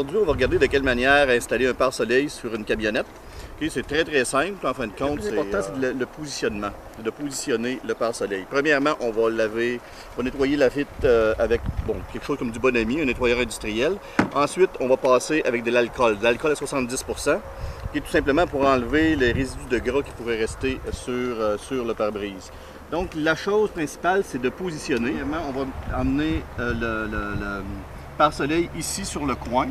aujourd'hui, on va regarder de quelle manière installer un pare-soleil sur une camionnette. Okay, c'est très simple, en fin de compte. Le plus important, c'est le positionnement, de positionner le pare-soleil. Premièrement, on va laver, on va nettoyer la vitre avec quelque chose comme du Bonami, un nettoyeur industriel. Ensuite, on va passer avec de l'alcool à 70 %, qui est tout simplement pour enlever les résidus de gras qui pourraient rester sur le pare-brise. Donc, la chose principale, c'est de positionner. On va emmener le pare-soleil ici sur le coin,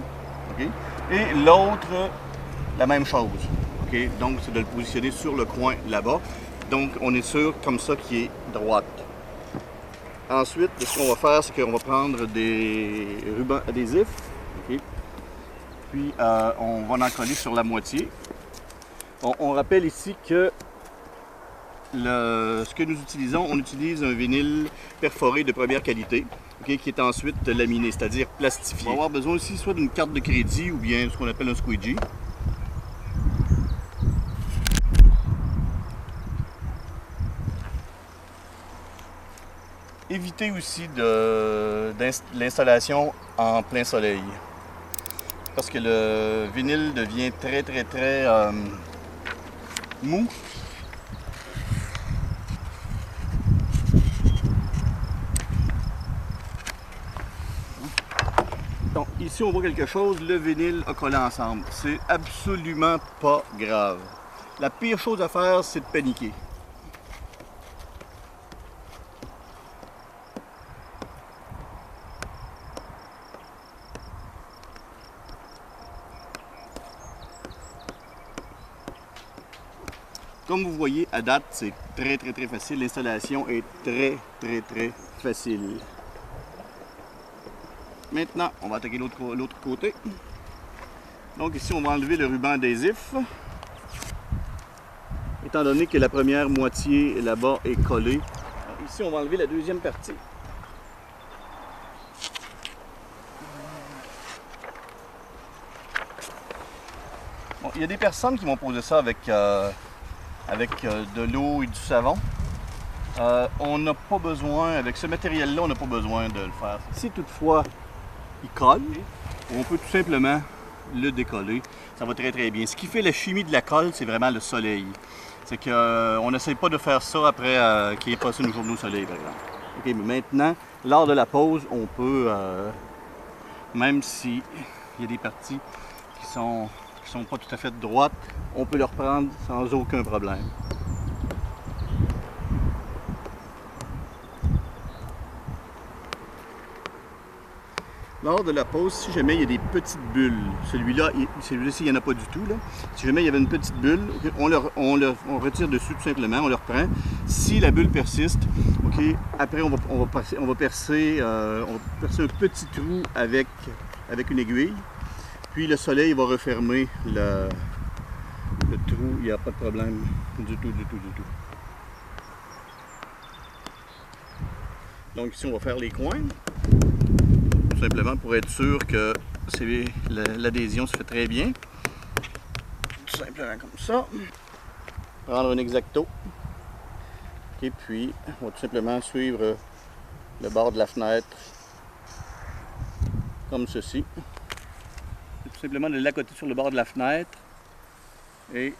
okay? Et l'autre, la même chose. Okay? Donc, c'est de le positionner sur le coin là-bas. Donc, on est sûr comme ça qu'il est droite. Ensuite, ce qu'on va faire, c'est qu'on va prendre des rubans adhésifs. Okay? Puis, on va en coller sur la moitié. On rappelle ici que ce que nous utilisons, on utilise un vinyle perforé de première qualité, okay, qui est ensuite laminé, c'est-à-dire plastifié. On va avoir besoin aussi soit d'une carte de crédit ou bien ce qu'on appelle un squeegee. Évitez aussi l'installation en plein soleil, parce que le vinyle devient très mou. Donc ici on voit quelque chose, le vinyle a collé ensemble. C'est absolument pas grave. La pire chose à faire, c'est de paniquer. Comme vous voyez, à date, c'est très facile. L'installation est très facile. Maintenant, on va attaquer l'autre côté. Donc ici, on va enlever le ruban adhésif. Étant donné que la première moitié là-bas est collée. Alors, ici, on va enlever la deuxième partie. Bon, il y a des personnes qui m'ont posé ça avec de l'eau et du savon. On n'a pas besoin, avec ce matériel-là, on n'a pas besoin de le faire. Si toutefois il colle, on peut tout simplement le décoller. Ça va très bien. Ce qui fait la chimie de la colle, c'est vraiment le soleil. C'est qu'on n'essaie pas de faire ça après qu'il ait passé une journée au soleil, par exemple. Okay, mais maintenant, lors de la pause, on peut, même s'il y a des parties qui sont pas tout à fait droites, on peut le reprendre sans aucun problème. Lors de la pause, si jamais il y a des petites bulles, celui-là, il n'y en a pas du tout, là. Si jamais il y avait une petite bulle, on retire dessus tout simplement, on le reprend. Si la bulle persiste, okay, après on va percer un petit trou avec une aiguille. Puis le soleil va refermer le trou, il n'y a pas de problème du tout. Donc ici on va faire les coins, tout simplement pour être sûr que l'adhésion se fait très bien. Tout simplement comme ça. Prendre un X-Acto. Et puis on va tout simplement suivre le bord de la fenêtre comme ceci. Tout simplement de l'accoter sur le bord de la fenêtre et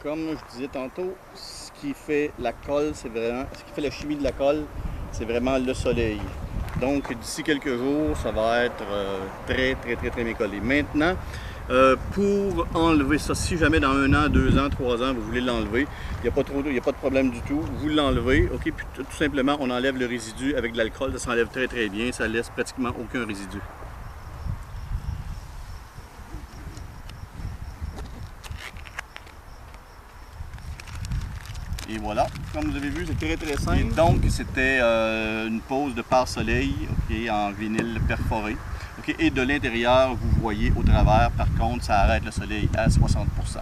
comme je disais tantôt, ce qui fait la colle, ce qui fait la chimie de la colle, c'est vraiment le soleil. Donc d'ici quelques jours, ça va être très bien collé. Maintenant, pour enlever ça, si jamais dans 1 an, 2 ans, 3 ans, vous voulez l'enlever, il n'y a pas de problème du tout. Vous l'enlevez, ok, puis tout simplement, on enlève le résidu avec de l'alcool, ça s'enlève très bien, ça laisse pratiquement aucun résidu. Et voilà, comme vous avez vu, c'est très simple. Donc, c'était une pose de pare-soleil, okay, en vinyle perforé. Okay, et de l'intérieur, vous voyez au travers, par contre, ça arrête le soleil à 60 %.